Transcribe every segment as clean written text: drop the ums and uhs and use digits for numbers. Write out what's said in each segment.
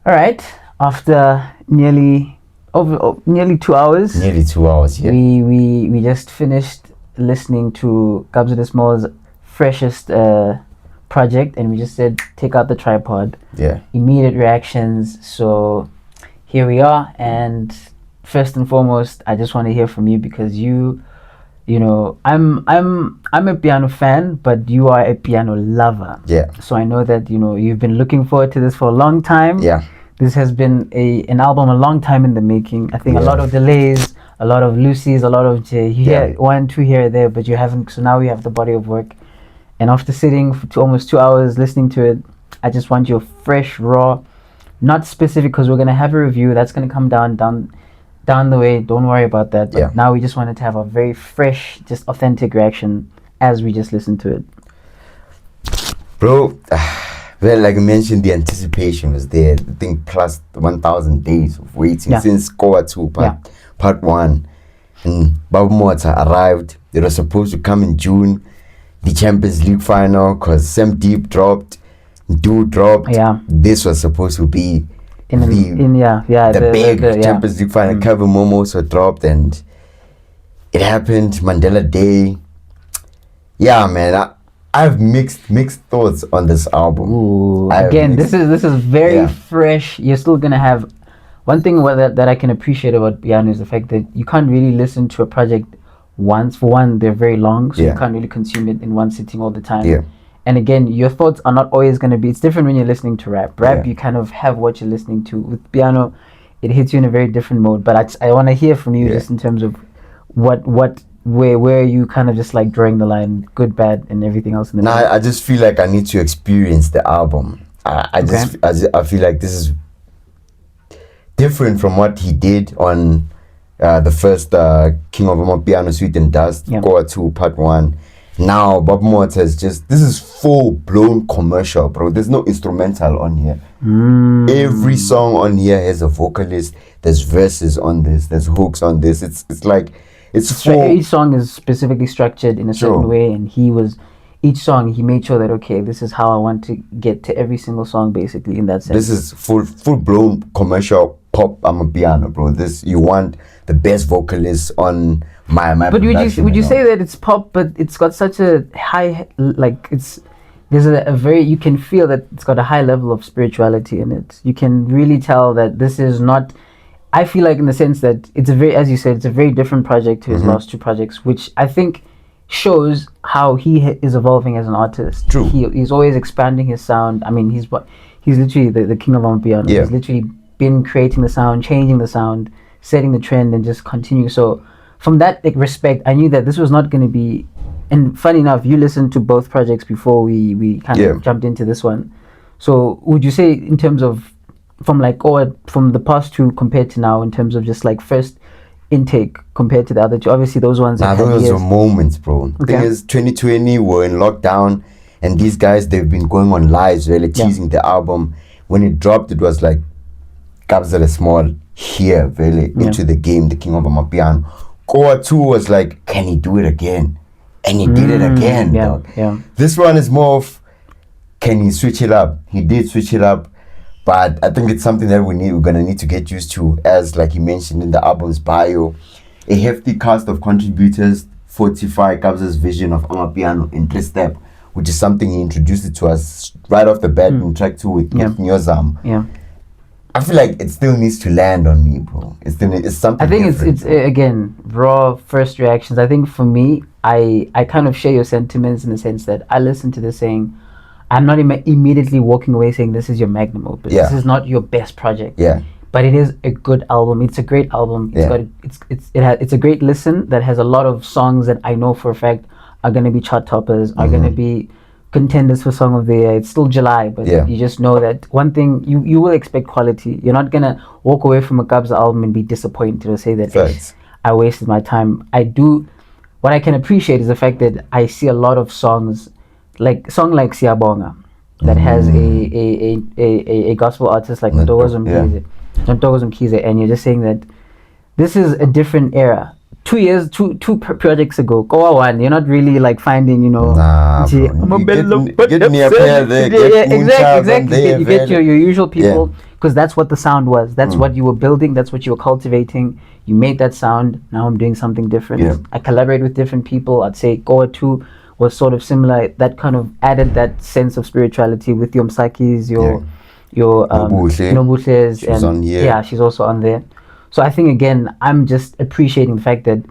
All right. After nearly 2 hours. Nearly 2 hours, yeah. We just finished listening to Kabza De Small's freshest project, and we just said take out the tripod. Yeah. Immediate reactions. So here we are, and first and foremost, I just want to hear from you because you know, I'm a piano fan, but you are a piano lover. Yeah. So I know that you've been looking forward to this for a long time. Yeah. This has been an album a long time in the making. I think a lot of delays, a lot of Lucy's, a lot of you hear 1, 2 here or there, but you haven't. So now we have the body of work. And after sitting for almost 2 hours listening to it, I just want you fresh, raw, not specific, because we're gonna have a review that's gonna come down the way. Don't worry about that. But now we just wanted to have a very fresh, just authentic reaction as we just listened to it. Bro, well, like I mentioned, the anticipation was there. I think plus 1,000 days of waiting since Koa 2 part 1. And Bab'Motha arrived. It was supposed to come in June, the Champions League final, because Sam Deep dropped, Dude dropped. Yeah. This was supposed to be the big Champions League final. Kabelo also dropped, and it happened. Mandela Day. Yeah, man. I have mixed thoughts on this album. Ooh, again, this is very fresh. You're still gonna have one thing that I can appreciate about piano is the fact that you can't really listen to a project once. For one, they're very long, so you can't really consume it in one sitting all the time. Yeah. And again, your thoughts are not always gonna be. It's different when you're listening to rap. You kind of have what you're listening to. With piano, it hits you in a very different mode. But I want to hear from you just in terms of where you kind of just like drawing the line, good, bad, and everything else in the middle. I just feel like I need to experience the album. I feel like this is different from what he did on the first King of Amapiano, Sweet and Dust, Koa 2 Part 1. Now Bab'Motha is this is full blown commercial, bro. There's no instrumental on here. Every song on here has a vocalist. There's verses on this. There's hooks on this. It's like each song is specifically structured in a certain way, and each song he made sure that this is how I want to get to every single song, basically, in that sense. This is full blown commercial pop Amapiano, bro. You want the best vocalist on my but would you say that it's pop, but it's got such a high, like, there's a very, you can feel that it's got a high level of spirituality in it. You can really tell that this is not, I feel like, in the sense that it's as you said, it's a very different project to his last two projects, which I think shows how he is evolving as an artist. True. He's always expanding his sound. I mean, he's literally the king of Amapiano. He's literally been creating the sound, changing the sound, setting the trend, and just continue. So from that respect, I knew that this was not going to be, and funny enough, you listened to both projects before we kind of jumped into this one. So would you say, in terms of from the past two compared to now, in terms of just like first intake compared to the other two, obviously those ones those were moments, bro. The thing is, 2020 we're in lockdown, and these guys, they've been going on lives really teasing the album. When it dropped, it was like Kabza De Small here really into the game, the King of Amapiano. Koa 2 was like, can he do it again? And he did it again, dog. This one is more of, can he switch it up? He did switch it up, but I think it's something that we're gonna need to get used to, as like he mentioned in the album's bio, a hefty cast of contributors fortify Kabza's vision of Amapiano in 3-step, which is something he introduced it to us right off the bat in track 2 with Nyozam. I feel like it still needs to land on me, bro. It's something. I think it's again, raw first reactions. I think for me, I kind of share your sentiments in the sense that I listen to this saying, I'm not immediately walking away saying this is your magnum opus. This is not your best project. But it is a good album. It's a great album. It's a great listen that has a lot of songs that I know for a fact are going to be chart toppers, are going to be contenders for Song of the Year. It's still July, but you just know that one thing, you will expect quality. You're not gonna walk away from a Kabza album and be disappointed or say that I wasted my time. What I can appreciate is the fact that I see a lot of songs, like Siyabonga, that has a gospel artist like Ntokozo Mkhize, and you're just saying that this is a different era. 2 years, two projects ago, Koa 1, you're not really like finding, Get me a pair there, exactly. You get your usual people. because that's what the sound was. That's what you were building. That's what you were cultivating. You made that sound. Now I'm doing something different. Yeah. I collaborate with different people. I'd say Goa 2 was sort of similar. That kind of added that sense of spirituality with your Msakis, your Nobuhle's, she's on here. Yeah, she's also on there. So I think again, I'm just appreciating the fact that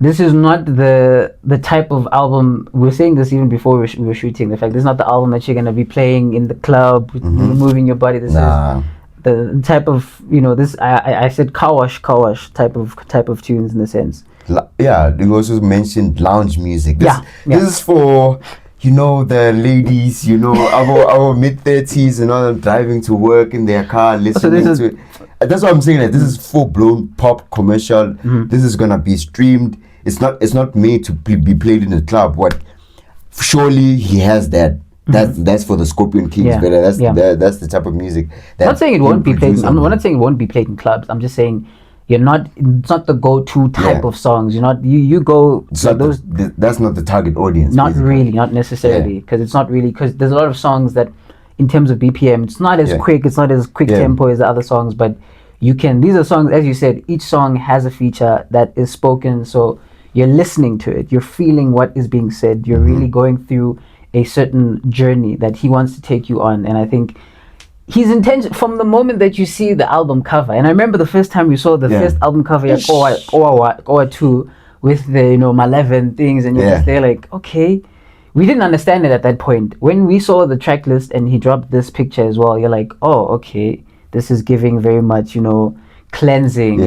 this is not the type of album. We were saying this even before we were shooting. The fact this is not the album that you're gonna be playing in the club, moving your body. This is the type of this. I said car wash type of tunes in the sense. Yeah, you also mentioned lounge music. This is for the ladies. Our mid-30s and all, driving to work in their car, listening to it. That's what I'm saying. Like, this is full-blown pop commercial. This is gonna be streamed. It's not made to be played in a club. Surely he has that. That's for the Scorpion Kings. But that's the type of music. I'm not saying it won't be played. I'm not saying it won't be played in clubs. I'm just saying it's not the go-to type of songs. You go. That's not the target audience. Not basically. Really, not necessarily, because it's not really, because there's a lot of songs that, in terms of BPM, it's not as quick. It's not as quick tempo as the other songs, but these are songs, as you said, each song has a feature that is spoken, so you're listening to it, you're feeling what is being said, you're really going through a certain journey that he wants to take you on. And I think his intention, from the moment that you see the album cover, and I remember the first time you saw the first album cover, Owa 2, with the Malevolent things, and you're just there like, okay, we didn't understand it at that point. When we saw the track list and he dropped this picture as well, you're like, oh, okay, this is giving very much, cleansing.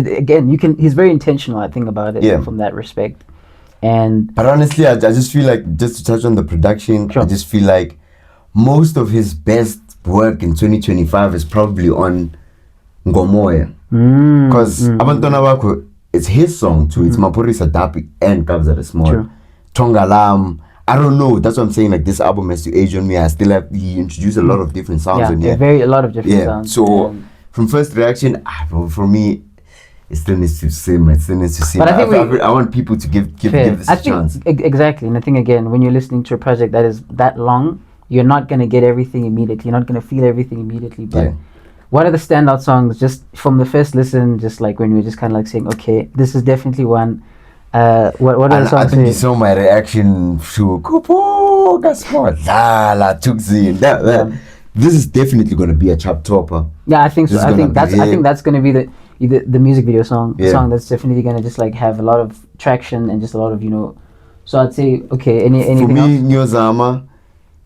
Again, he's very intentional, I think, about it from that respect. But honestly, I just feel like, just to touch on the production, I just feel like most of his best work in 2025 is probably on Ngomoya, because Abantwana Bakho, it's his song too. It's Mapurisa Dapi and Kabza De Small. Tongalam, I don't know. That's what I'm saying. Like, this album has to age on me. I still have. He introduced a lot of different sounds in here. A lot of different sounds. So from first reaction, for me, it still needs to sim. But I think I want people to give this a chance. Exactly. And I think, again, when you're listening to a project that is that long, you're not gonna get everything immediately. You're not gonna feel everything immediately. But what are the standout songs? Just from the first listen, just like when we were just kind of like saying, okay, this is definitely one. What are the songs? I think you saw my reaction to Kupo Gasmol. This is definitely going to be a chart topper. Yeah, I think so. I think that's going to be the music video song. The song that's definitely going to just like have a lot of traction and just a lot of So I'd say, okay, anything else? For me, Nyozama,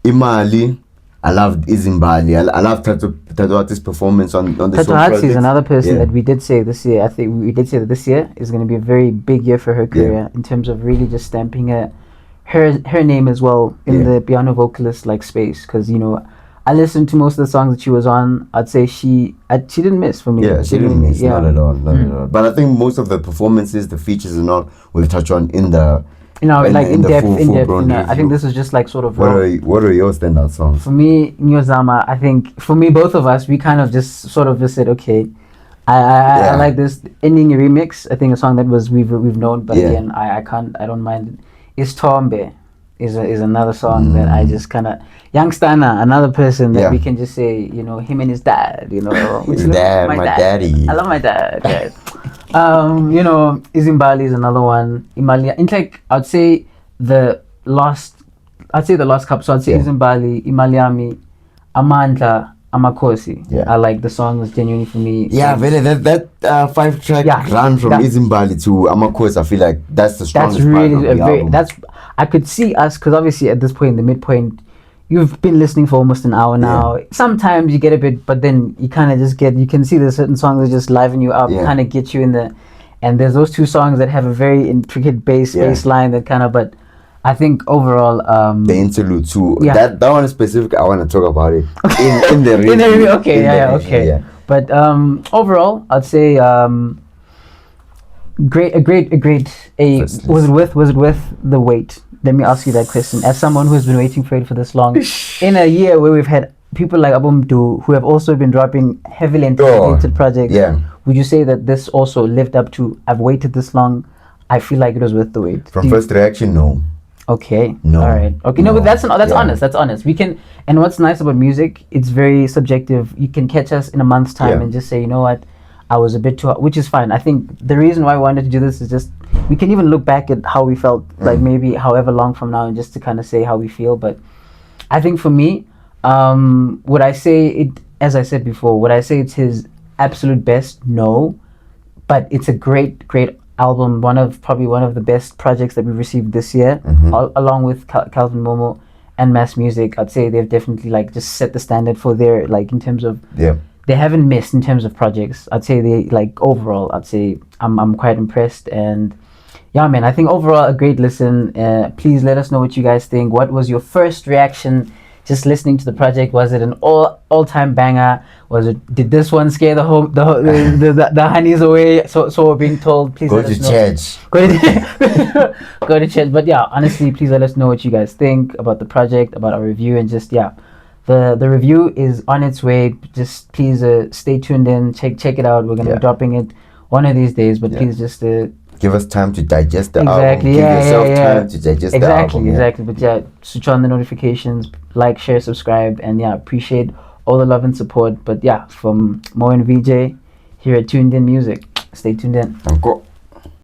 Imali. I loved Izimbali. I love Tatuati's performance on the Tatuati is another person that we did say this year. I think we did say that this year is going to be a very big year for her career in terms of really just stamping her name as well in the piano vocalist like space. Because I listened to most of the songs that she was on. I'd say she didn't miss for me. Yeah, she didn't miss. Not at all. But I think most of the performances, the features, and all we'll touch on in the. In depth. I think this is just like sort of. What are your standout songs? For me, Nyozama. I think for me, both of us, we kind of just sort of just said, okay, I like this ending remix. I think a song that we've known, but again, I don't mind it. Istombe is another song that I just kind of. Youngstana, another person that we can just say, him and his dad. His dad, my daddy. I love my dad. Right? Izimbali is another one. Imalia. In fact, I'd say the last couple. So I'd say Izimbali, Imaliami, Amandla, Amakosi. Yeah. I like the songs genuinely for me. Yeah, very that 5-track run from Izimbali to Amakosi. I feel like that's the strongest part of the album. I could see us, because obviously at this point, the midpoint, you've been listening for almost an hour now. Sometimes you get a bit, but then you kind of just you can see there's certain songs that just liven you up, kind of get you in the, and there's those two songs that have a very intricate bass line that kind of, but I think overall the interlude too. That one is specific. I want to talk about it in the review. In the review, okay. But overall, I'd say great. Was it worth the wait? Let me ask you that question. As someone who has been waiting for it for this long, in a year where we've had people like Abumdu who have also been dropping heavily anticipated projects, would you say that this also lived up to, I've waited this long, I feel like it was worth the wait? From first reaction, no. Okay. No. All right. Okay. No, but that's honest. That's honest. We can. And what's nice about music, it's very subjective. You can catch us in a month's time and just say, you know what, I was a bit too, which is fine. I think the reason why I wanted to do this is just we can even look back at how we felt, like maybe however long from now, and just to kind of say how we feel. But I think for me, would I say it? As I said before, would I say it's his absolute best? No, but it's a great, great album. Probably one of the best projects that we've received this year, along with Calvin Momo and Mass Music. I'd say they've definitely like just set the standard for their, like, in terms of they haven't missed in terms of projects. I'd say they, like, overall, I'd say I'm quite impressed. And yeah, man, I think overall a great listen. Please let us know what you guys think. What was your first reaction just listening to the project? Was it an all-time banger? Did this one scare the honeys away? So we're being told, please go to church. Go to church. But yeah, honestly, please let us know what you guys think about the project, about our review, and just the review is on its way. Just please stay tuned in, check it out. We're gonna be dropping it one of these days, but please just give us time to digest the album. Give yourself time to digest the album. Exactly. But switch on the notifications, like, share, subscribe, and appreciate all the love and support. But from Mo and VJ here at Tuned In Music. Stay tuned in. Cool.